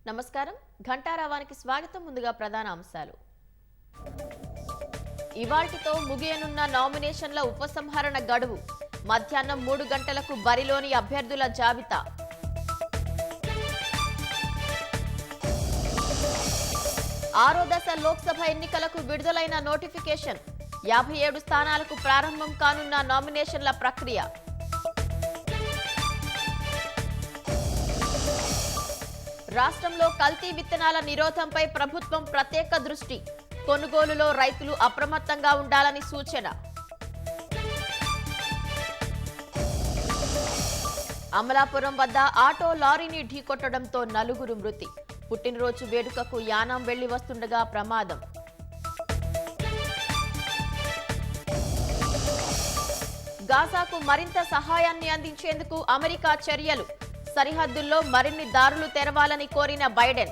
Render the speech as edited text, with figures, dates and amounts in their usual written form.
నమస్కారం ఘంటారావానికి స్వాగతం. ముందుగా ప్రధాన అంశాలు. ఇవాల్టితో ముగియనున్న నామినేషన్ల ఉపసంహరణ గడువు. మధ్యాహ్నం 3 గంటలకు బరిలోని అభ్యర్థుల జాబితా. ఆరో దశ లోక్సభ ఎన్నికలకు విడుదలైన నోటిఫికేషన్. 57 స్థానాలకు ప్రారంభం కానున్న నామినేషన్ల ప్రక్రియ. రాష్ట్రంలో కల్తీ విత్తనాల నిరోధంపై ప్రభుత్వం ప్రత్యేక దృష్టి. కొనుగోలులో రైతులు అప్రమత్తంగా ఉండాలని సూచన. అమలాపురం వద్ద ఆటో లారీని ఢీకొట్టడంతో 4 మృతి. పుట్టినరోజు వేడుకకు యానాం వెళ్లి వస్తుండగా ప్రమాదం. గాజాకు మరింత సహాయాన్ని అందించేందుకు అమెరికా చర్యలు. సరిహద్దుల్లో మరిన్ని దారులు తెరవాలని కోరిన బైడెన్.